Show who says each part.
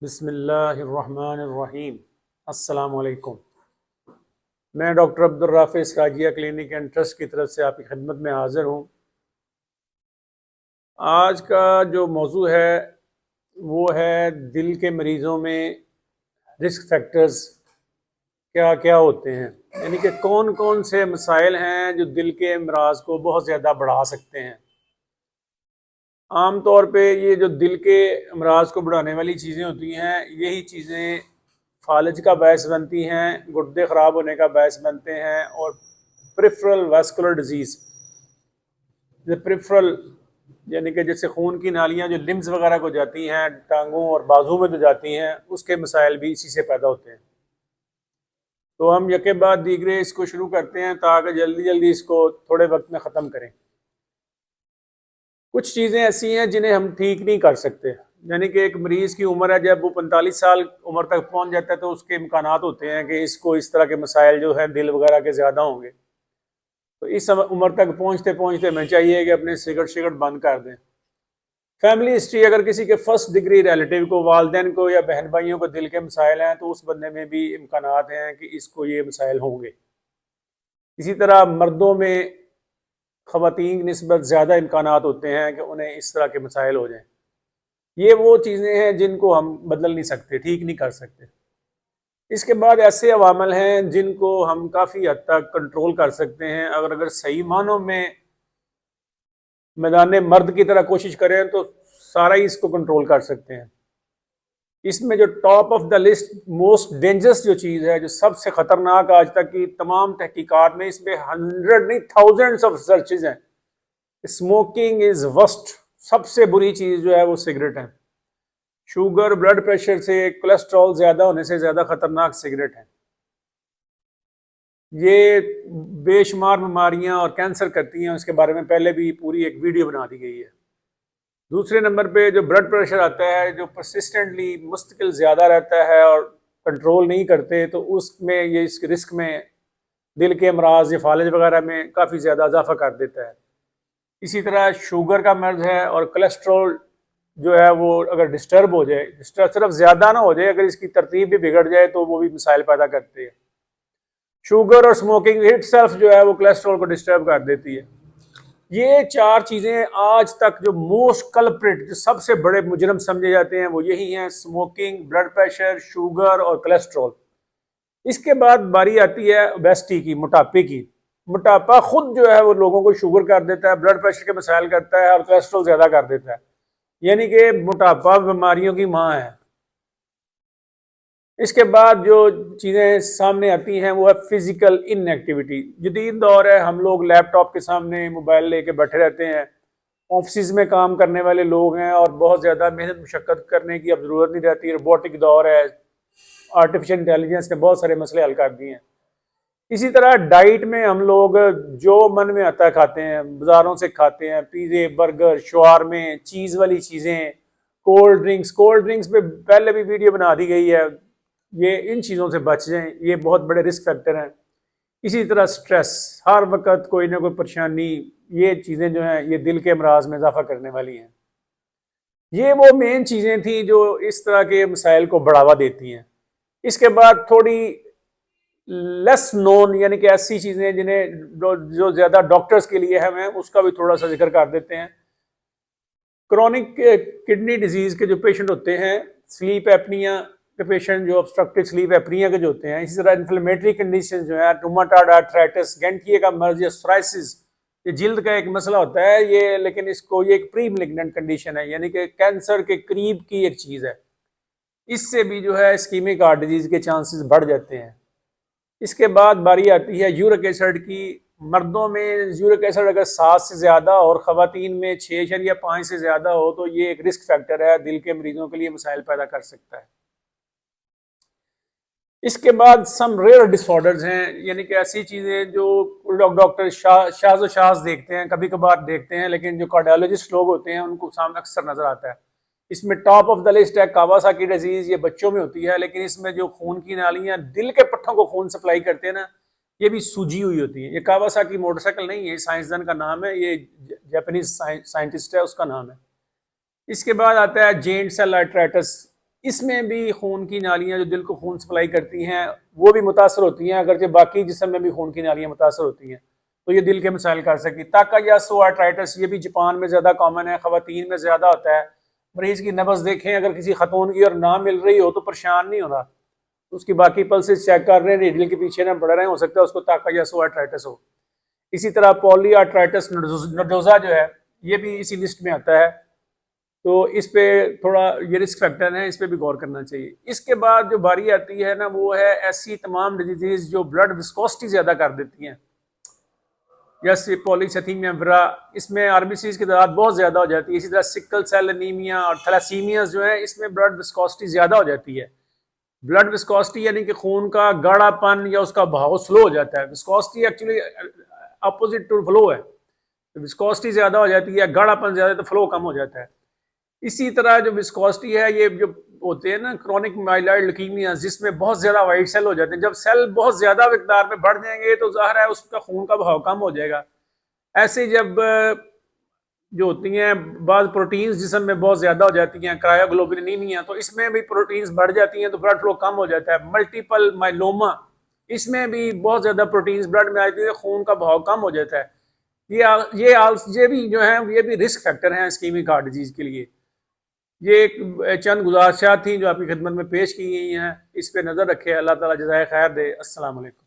Speaker 1: बिस्मिल्लाहिर्रहमानिर्रहीम। अस्सलाम वालेकुम। मैं doctor Abdul Rafi Israjiya clinic and trust की तरफ से आपकी खिदमत में हाज़िर हूँ। आज का जो मौजू है वो है दिल के मरीज़ों में रिस्क फैक्टर्स क्या क्या होते हैं, यानी कि कौन कौन से मसाइल हैं जो दिल के अमराज को बहुत ज़्यादा बढ़ा सकते हैं। आम तौर पे ये जो दिल के अमराज को बढ़ाने वाली चीज़ें होती हैं, यही चीज़ें फालिज का बायस बनती हैं, गुर्दे ख़राब होने का बायस बनते हैं, और प्रिफरल वास्कुलर डिजीज़, प्रिफरल यानी कि जैसे खून की नालियाँ जो लिम्स वगैरह को जाती हैं, टांगों और बाजू में जो जाती हैं, उसके मसाइल भी इसी से पैदा होते हैं। तो हम यके बाद दीगरे इसको शुरू करते हैं ताकि जल्दी जल्दी इसको थोड़े वक्त में ख़त्म करें। कुछ चीज़ें ऐसी हैं जिन्हें हम ठीक नहीं कर सकते, यानी कि एक मरीज़ की उम्र है, जब वो 45 साल उम्र तक पहुंच जाता है तो उसके इम्कानात होते हैं कि इसको इस तरह के मसाइल जो है दिल वगैरह के ज़्यादा होंगे। तो इस उम्र तक पहुंचते पहुंचते हमें चाहिए कि अपने सिगरेट शिगरेट बंद कर दें। फैमिली हिस्ट्री अगर किसी के फर्स्ट डिग्री रिलेटिव को, वालदेन को या बहन भाइयों को दिल के मसाइल हैं, तो उस बंदे में भी इम्कानात हैं कि इसको ये मसाइल होंगे। इसी तरह मर्दों में ख़वातीन की निस्बत ज़्यादा इम्कानात होते हैं कि उन्हें इस तरह के मसाइल हो जाएँ। ये वो चीज़ें हैं जिनको हम बदल नहीं सकते, ठीक नहीं कर सकते। इसके बाद ऐसे अवामल हैं जिनको हम काफ़ी हद तक कंट्रोल कर सकते हैं। अगर सही मानों में मैदान मर्द की तरह कोशिश करें तो सारा ही इसको कंट्रोल कर सकते हैं। इसमें जो top of the list most dangerous जो चीज़ है, जो सबसे ख़तरनाक आज तक की तमाम तहकीकात में, इसमें 100 नहीं थाउजेंड्स ऑफ सर्चेज हैं। स्मोकिंग इज़ वर्स्ट, सबसे बुरी चीज़ जो है वो सिगरेट है। शुगर, ब्लड प्रेशर से, कोलेस्ट्रॉल ज़्यादा होने से ज़्यादा ख़तरनाक सिगरेट है। ये बेशुमार बीमारियां और कैंसर करती हैं, उसके बारे में पहले भी पूरी एक वीडियो बना दी गई है। दूसरे नंबर पे जो ब्लड प्रेशर आता है, जो परसिस्टेंटली मुस्तकिल ज़्यादा रहता है और कंट्रोल नहीं करते, तो उसमें ये इस रिस्क में दिल के अमराज या फालिज वगैरह में काफ़ी ज़्यादा इजाफा कर देता है। इसी तरह शुगर का मर्ज है, और कोलेस्ट्रॉल जो है वो अगर डिस्टर्ब हो जाए, सिर्फ ज़्यादा ना हो जाए, अगर इसकी तरतीब भी बिगड़ जाए तो वो भी मसाइल पैदा करते हैं। शुगर और स्मोकिंग इट सेल्फ जो है वो कोलेस्ट्रॉल को डिस्टर्ब कर देती है। ये चार चीज़ें आज तक जो मोस्ट कल्प्रिट, जो सबसे बड़े मुजरम समझे जाते हैं, वो यही हैं: स्मोकिंग, ब्लड प्रेशर, शुगर और कोलेस्ट्रॉल। इसके बाद बारी आती है ओबेसिटी की, मोटापे की। मोटापा खुद जो है वो लोगों को शुगर कर देता है, ब्लड प्रेशर के मसाइल करता है और कोलेस्ट्रॉल ज़्यादा कर देता है। यानी कि मोटापा बीमारियों की माँ है। इसके बाद जो चीज़ें सामने आती हैं वो है फिजिकल इनएक्टिविटी। जदीद दौर है, हम लोग लैपटॉप के सामने मोबाइल लेके बैठे रहते हैं। ऑफिस में काम करने वाले लोग हैं और बहुत ज़्यादा मेहनत मुशक्क़त करने की अब ज़रूरत नहीं रहती। रोबोटिक दौर है, आर्टिफिशियल इंटेलिजेंस ने बहुत सारे मसले हल कर दिए हैं। इसी तरह डाइट में हम लोग जो मन में आता है खाते हैं, बाज़ारों से खाते हैं, पिज़्ज़े, बर्गर, शवारमे, चीज़ वाली चीज़ें, कोल्ड ड्रिंक्स पे पहले भी वीडियो बना दी गई है। ये इन चीज़ों से बच जाएं, ये बहुत बड़े रिस्क फैक्टर हैं। इसी तरह स्ट्रेस, हर वक्त कोई ना कोई परेशानी, ये चीज़ें जो हैं ये दिल के अमराज में इजाफा करने वाली हैं। ये वो मेन चीज़ें थी जो इस तरह के मसाइल को बढ़ावा देती हैं। इसके बाद थोड़ी लेस नोन, यानी कि ऐसी चीज़ें जिन्हें जो ज़्यादा डॉक्टर्स के लिए हमें उसका भी थोड़ा सा जिक्र कर देते हैं। क्रॉनिक किडनी डिजीज़ के जो पेशेंट होते हैं, स्लीप एपनिया के पेशेंट, जो ऑब्स्ट्रक्टिव स्लीप एपनिया के जो होते हैं, इसी तरह इन्फ्लेमेटरी कंडीशन जो है, रूमेटॉइड आर्थराइटिस, गैंटिए का मर्ज या सोराइसिस, ये जिल्द का एक मसला होता है ये, लेकिन इसको ये एक प्री मैलिग्नेंट कंडीशन है, यानी कि कैंसर के करीब की एक चीज़ है। इससे भी जो है इस्कीमिक हार्ट डिजीज़ के चांसेस बढ़ जाते हैं। इसके बाद बारी आती है यूरिक एसिड की। मर्दों में यूरिक एसिड अगर 7 से ज़्यादा और ख़वातीन में 6.5 से ज़्यादा हो तो ये एक रिस्क फैक्टर है, दिल के मरीजों के लिए मसाइल पैदा कर सकता है। इसके बाद सम रेयर डिसऑर्डर्स हैं, यानी कि ऐसी चीज़ें जो डॉक्टर शाज़ शाज़ देखते हैं, कभी कभार देखते हैं, लेकिन जो कार्डियोलॉजिस्ट लोग होते हैं उनको सामने अक्सर नज़र आता है। इसमें टॉप ऑफ द लिस्ट है कावासाकी डिजीज़। ये बच्चों में होती है, लेकिन इसमें जो खून की नालियाँ दिल के पट्टों को खून सप्लाई करते हैं ना, ये भी सूजी हुई होती है। ये कावासाकी मोटरसाइकिल नहीं है, साइंसदान का नाम है, ये जापानीज साइंटिस्ट है, उसका नाम है। इसके बाद आता है जेंट सेल आर्थराइटिस। इसमें भी खून की नालियाँ जो दिल को खून सप्लाई करती हैं वो भी मुतासर होती हैं, अगरचे बाकी जिस्म में भी खून की नालियाँ मुतासर होती हैं, तो ये दिल के मसाइल कर सकती। ताकायासु आर्थराइटिस, ये भी जापान में ज़्यादा कॉमन है, ख़वातीन में ज़्यादा होता है। मरीज़ की नब्ज़ देखें, अगर किसी खतून की और ना मिल रही हो तो परेशान नहीं होना, उसकी बाकी पल्सेस चेक कर रहे हैं, दिल के पीछे ना पड़ रहे हैं, हो सकता है उसको ताकायासु आर्थराइटिस हो। इसी तरह पॉली आर्थराइटिस नोडोजा जो है ये भी इसी लिस्ट में आता है, तो इस पे थोड़ा ये रिस्क फैक्टर है, इस पे भी गौर करना चाहिए। इसके बाद जो बारी आती है ना, वो है ऐसी तमाम डिजीज जो ब्लड विस्कोसिटी ज़्यादा कर देती हैं, जैसे पॉलीसाइथेमिया वेरा, इसमें आरबीसीज की तादाद बहुत ज़्यादा हो जाती है। इसी तरह सिकल सेल एनीमिया और थैलेसीमिया जो है, इसमें ब्लड विस्कोसिटी ज़्यादा हो जाती है। ब्लड विस्कोसिटी यानी कि खून का गाढ़ापन या उसका बहाव स्लो हो जाता है। Viscosity actually opposite to flow है, विस्कोसिटी ज़्यादा हो जाती है, गाढ़ापन ज़्यादा तो फ्लो कम हो जाता है। इसी तरह जो विस्कोसिटी है, ये जो होते हैं ना क्रोनिक माइलॉइड ल्यूकीमिया, जिसमें बहुत ज़्यादा वाइट सेल हो जाते हैं, जब सेल बहुत ज़्यादा मिकदार में बढ़ जाएंगे तो ज़ाहिर है उसका खून का बहाव कम हो जाएगा। ऐसे जब जो होती हैं बाद प्रोटीन्स जिस्म में बहुत ज़्यादा हो जाती हैं, क्रायोग्लोबुलिनीमिया, तो इसमें भी प्रोटीन्स बढ़ जाती हैं तो ब्लड फ्लो कम हो जाता है। मल्टीपल माइलोमा, इसमें भी बहुत ज़्यादा प्रोटीन्स ब्लड में आती है, खून का बहाव कम हो जाता है। ये भी जो है ये भी रिस्क फैक्टर हैं इस्कीमिक हार्ट डिजीज़ के लिए। ये एक चंद गुजारिशात थी जो आपकी खिदमत में पेश की गई हैं, इस पे नज़र रखें। अल्लाह ताला जज़ाए खैर दे। अस्सलाम वालेकुम।